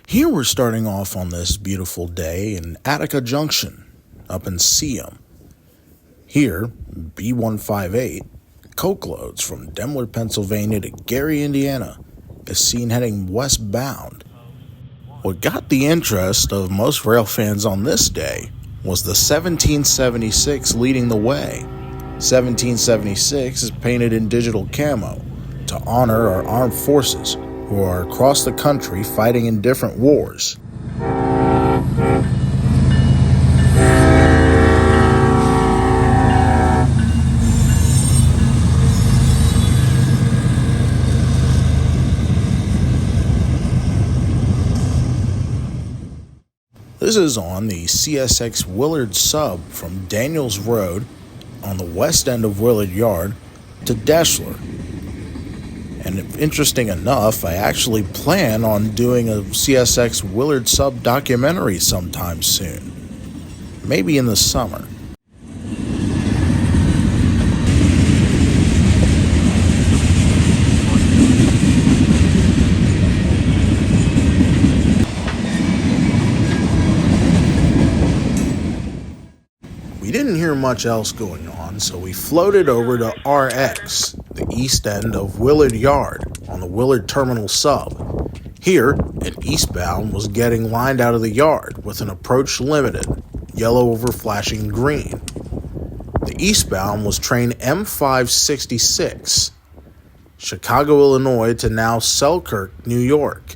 Here we're starting off on this beautiful day in Attica Junction, up in Seaham. Here, B158, coke loads from Demler, Pennsylvania to Gary, Indiana, is seen heading westbound. What got the interest of most rail fans on this day was the 1776 leading the way. 1776 is painted in digital camo to honor our armed forces who are across the country fighting in different wars. This is on the CSX Willard Sub from Daniels Road on the west end of Willard Yard to Deschler. And if interesting enough, I actually plan on doing a CSX Willard Sub documentary sometime soon. Maybe in the summer. We didn't hear much else going on, so we floated over to RX, the east end of Willard Yard on the Willard Terminal Sub. Here, an eastbound was getting lined out of the yard with an approach limited, yellow over flashing green. The eastbound was train M566, Chicago, Illinois to now Selkirk, New York.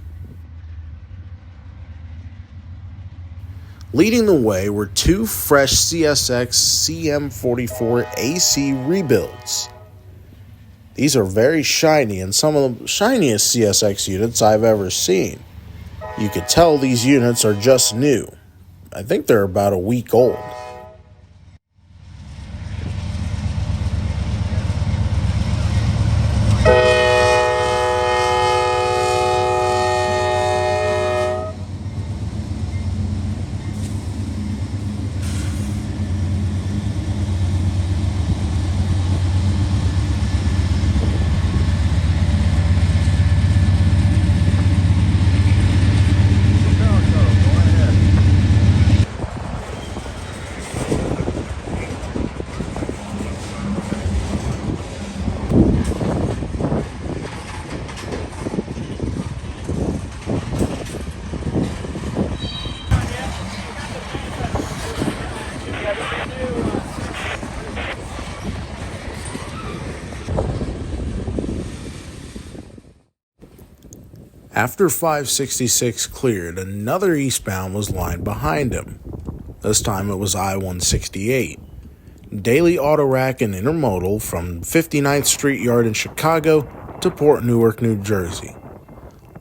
Leading the way were two fresh CSX CM44 AC rebuilds. These are very shiny and some of the shiniest CSX units I've ever seen. You could tell these units are just new. I think they're about a week old. After 566 cleared, another eastbound was lined behind him. This time it was I-168. Daily auto rack and intermodal from 59th Street Yard in Chicago to Port Newark, New Jersey.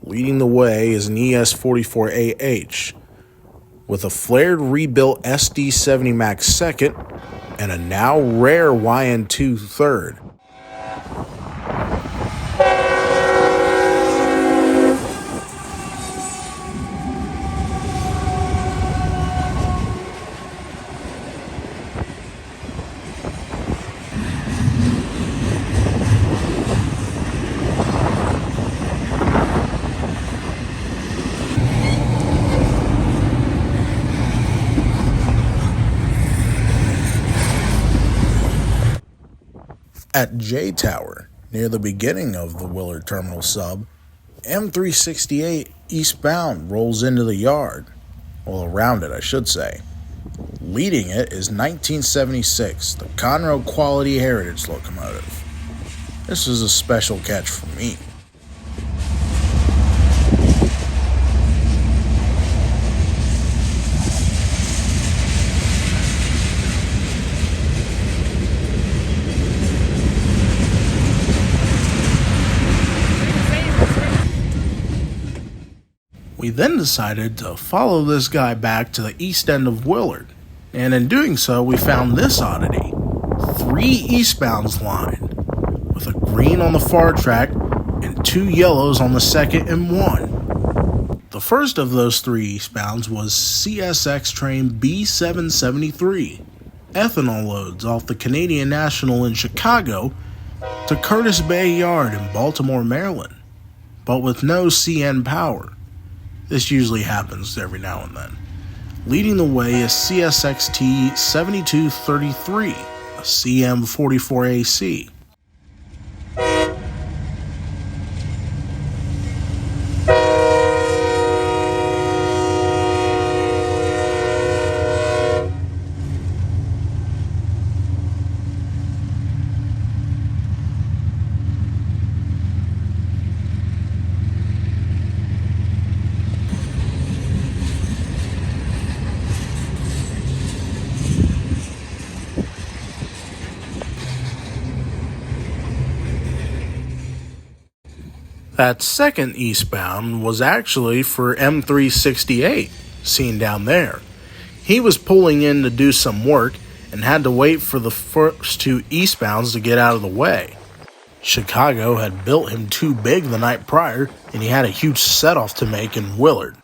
Leading the way is an ES44AH with a flared rebuilt SD70 Max second and a now rare YN2 third. At J Tower, near the beginning of the Willard Terminal Sub, M368 eastbound rolls into the yard. Well, around it, I should say. Leading it is 1976, the Conroe Quality Heritage locomotive. This is a special catch for me. We then decided to follow this guy back to the east end of Willard, and in doing so we found this oddity. 3 eastbounds lined, with a green on the far track and 2 yellows on the second and 1. The first of those 3 eastbounds was CSX train B773, ethanol loads off the Canadian National in Chicago to Curtis Bay Yard in Baltimore, Maryland, but with no CN power. This usually happens every now and then. Leading the way is CSXT 7233, a CM44AC. That second eastbound was actually for M368, seen down there. He was pulling in to do some work and had to wait for the first two eastbounds to get out of the way. Chicago had built him too big the night prior, and he had a huge set-off to make in Willard.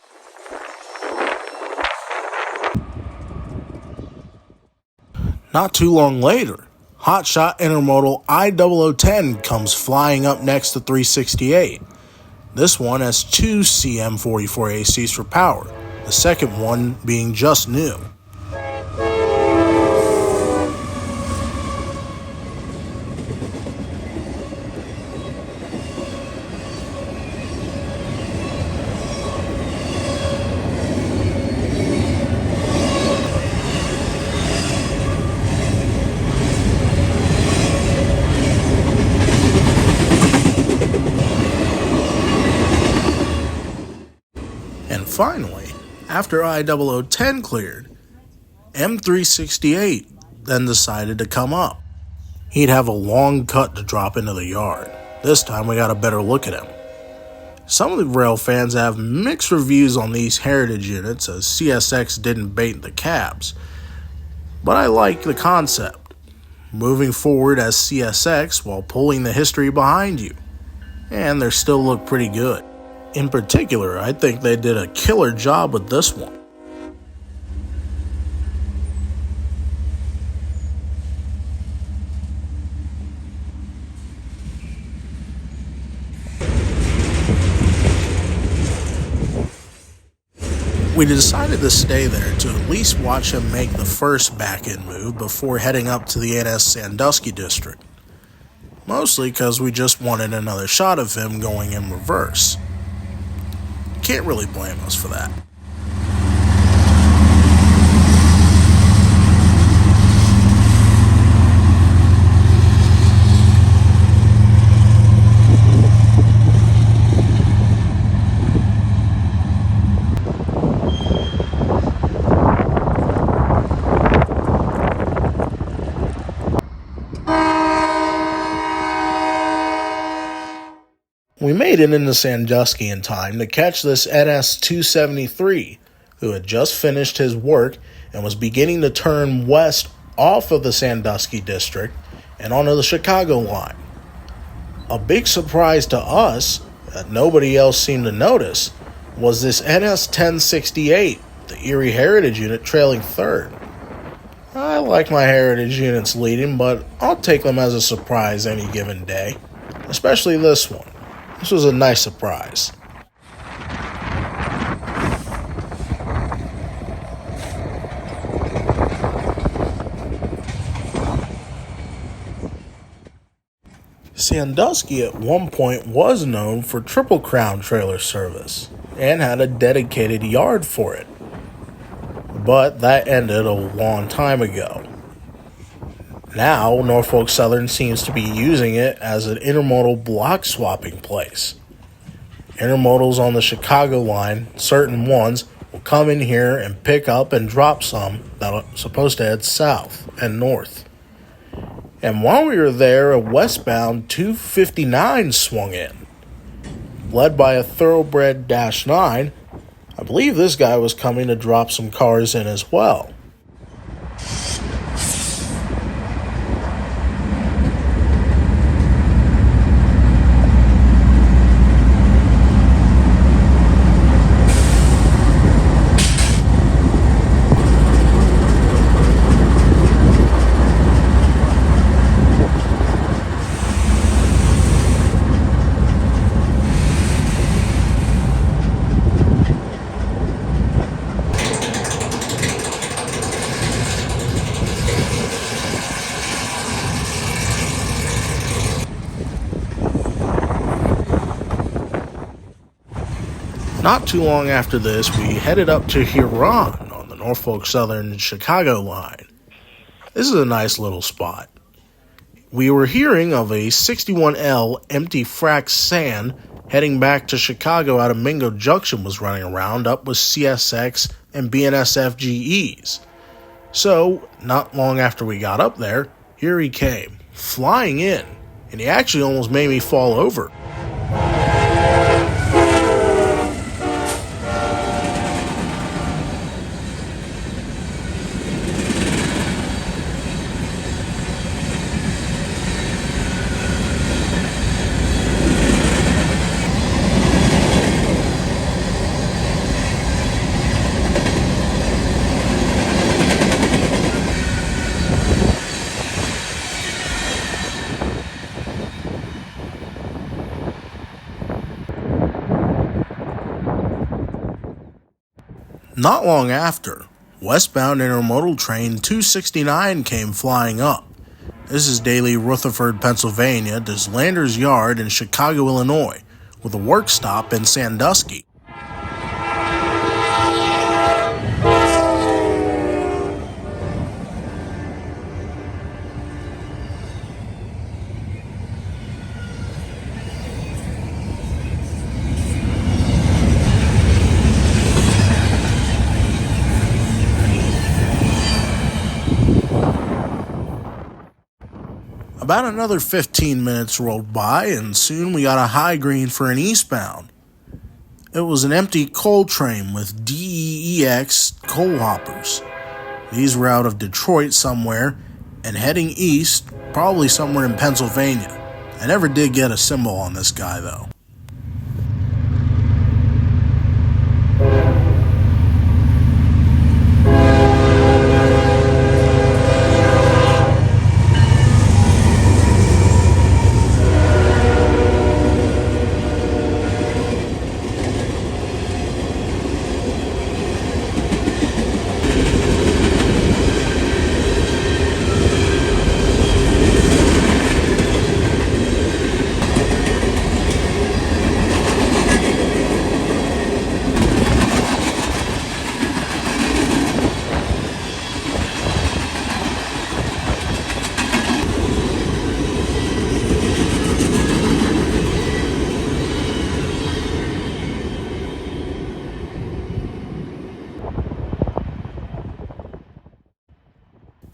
Not too long later, hotshot intermodal I0010 comes flying up next to 368. This one has two CM44ACs for power, the second one being just new. And finally, after I0010 cleared, M368 then decided to come up. He'd have a long cut to drop into the yard. This time we got a better look at him. Some of the rail fans have mixed reviews on these heritage units as CSX didn't bait the cabs, but I like the concept. Moving forward as CSX while pulling the history behind you, and they still look pretty good. In particular, I think they did a killer job with this one. We decided to stay there to at least watch him make the first back-end move before heading up to the NS Sandusky District. Mostly because we just wanted another shot of him going in reverse. Can't really blame us for that. We made it into Sandusky in time to catch this NS-273, who had just finished his work and was beginning to turn west off of the Sandusky District and onto the Chicago line. A big surprise to us, that nobody else seemed to notice, was this NS-1068, the Erie Heritage unit trailing third. I like my Heritage units leading, but I'll take them as a surprise any given day, especially this one. This was a nice surprise. Sandusky at one point was known for Triple Crown trailer service and had a dedicated yard for it, but that ended a long time ago. Now, Northfolk Southern seems to be using it as an intermodal block swapping place. Intermodals on the Chicago line, certain ones, will come in here and pick up and drop some that are supposed to head south and north. And while we were there, a westbound 259 swung in. Led by a thoroughbred -9, I believe this guy was coming to drop some cars in as well. Not too long after this, we headed up to Huron on the Northfolk Southern Chicago line. This is a nice little spot. We were hearing of a 61L empty frac sand heading back to Chicago out of Mingo Junction was running around up with CSX and BNSF GEs. So, not long after we got up there, here he came, flying in, and he actually almost made me fall over. Not long after, westbound intermodal train 269 came flying up. This is daily Rutherford, Pennsylvania to Landers Yard in Chicago, Illinois, with a work stop in Sandusky. About another 15 minutes rolled by, and soon we got a high green for an eastbound. It was an empty coal train with DEEX coal hoppers. These were out of Detroit somewhere and heading east, probably somewhere in Pennsylvania. I never did get a symbol on this guy though.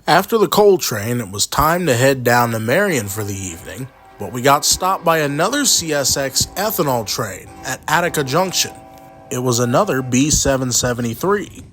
After the coal train, it was time to head down to Marion for the evening, but we got stopped by another CSX ethanol train at Attica Junction. It was another B773.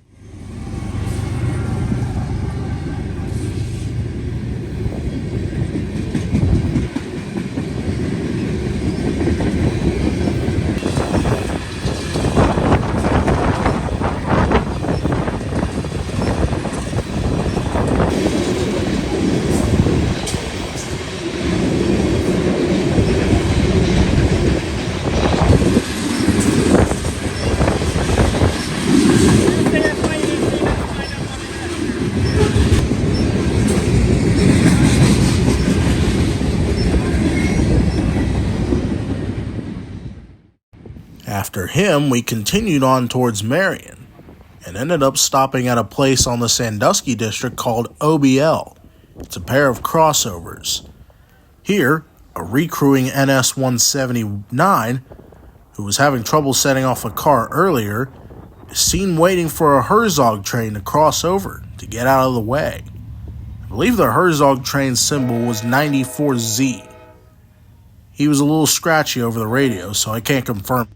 After him, we continued on towards Marion and ended up stopping at a place on the Sandusky District called OBL. It's a pair of crossovers. Here, a recrewing NS-179, who was having trouble setting off a car earlier, is seen waiting for a Herzog train to cross over to get out of the way. I believe the Herzog train symbol was 94Z. He was a little scratchy over the radio, so I can't confirm.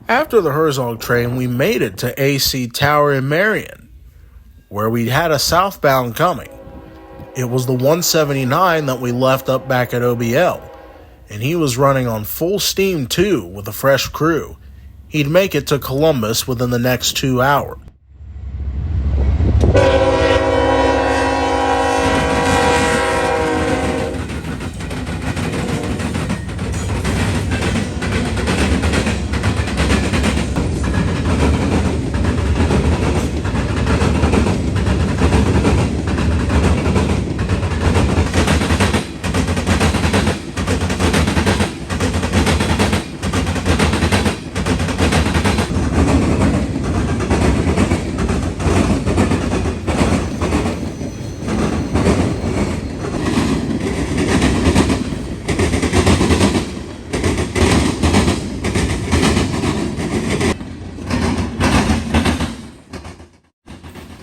After the Herzog train, we made it to AC Tower in Marion, where we had a southbound coming. It was the 179 that we left up back at OBL, and he was running on full steam too with a fresh crew. He'd make it to Columbus within the next 2 hours.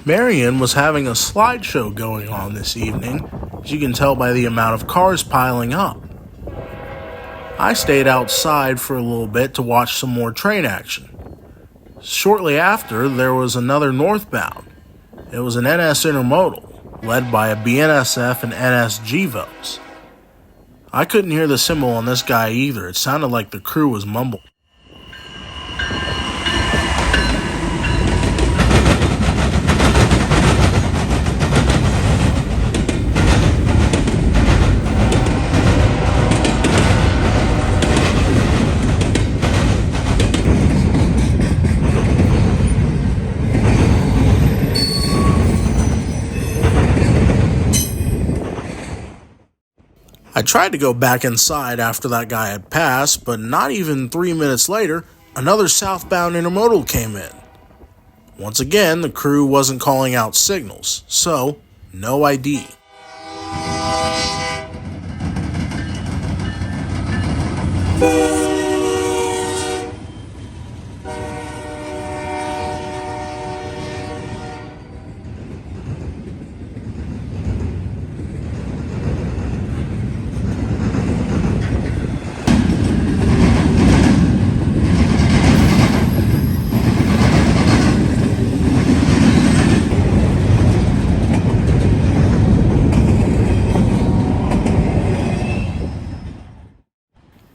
Marion was having a slideshow going on this evening, as you can tell by the amount of cars piling up. I stayed outside for a little bit to watch some more train action. Shortly after, there was another northbound. It was an NS intermodal, led by a BNSF and NSG votes. I couldn't hear the symbol on this guy either. It sounded like the crew was mumbling. I tried to go back inside after that guy had passed, but not even 3 minutes later, another southbound intermodal came in. Once again, the crew wasn't calling out signals, so no ID.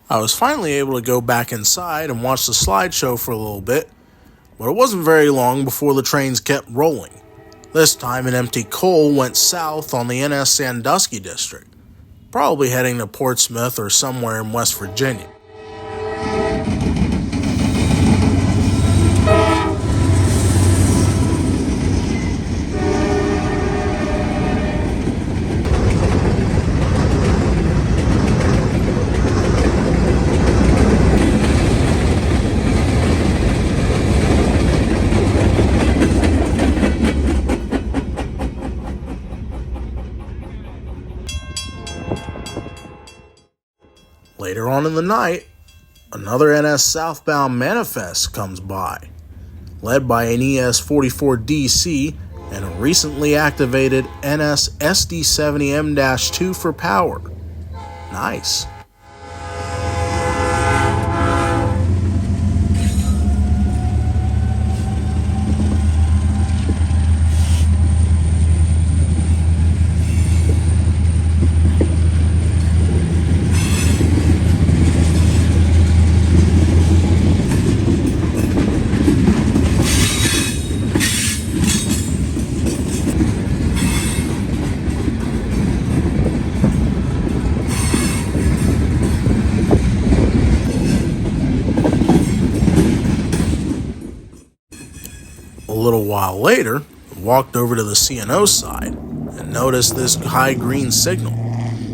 I was finally able to go back inside and watch the slideshow for a little bit, but it wasn't very long before the trains kept rolling. This time an empty coal went south on the NS Sandusky District, probably heading to Portsmouth or somewhere in West Virginia. Later on in the night, another NS southbound manifest comes by, led by an ES44DC and a recently activated NS SD70M-2 for power. Nice. A little while later, I walked over to the C&O side and noticed this high green signal.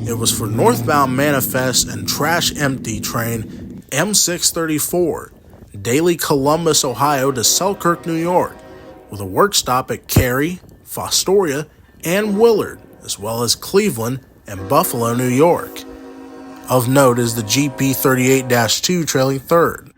It was for northbound manifest and trash empty train M634, daily Columbus, Ohio to Selkirk, New York, with a work stop at Cary, Fostoria, and Willard, as well as Cleveland and Buffalo, New York. Of note is the GP38-2 trailing third.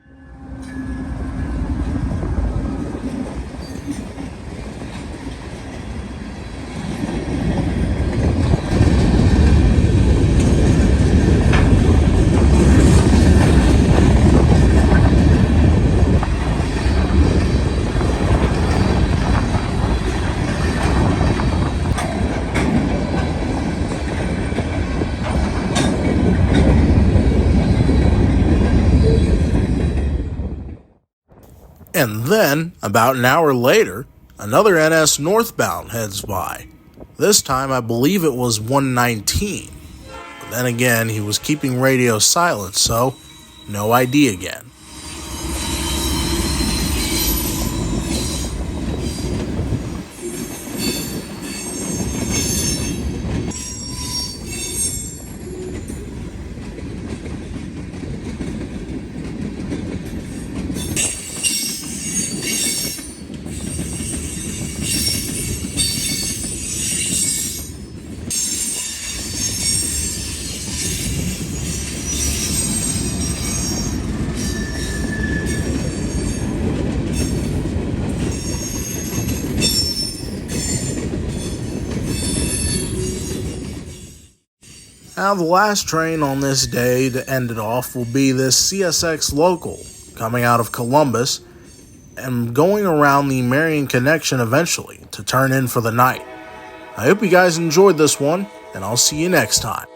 And then, about an hour later, another NS northbound heads by. This time, I believe it was 119. But then again, he was keeping radio silent, so no ID again. Now, the last train on this day to end it off will be this CSX local coming out of Columbus and going around the Marion connection eventually to turn in for the night. I hope you guys enjoyed this one, and I'll see you next time.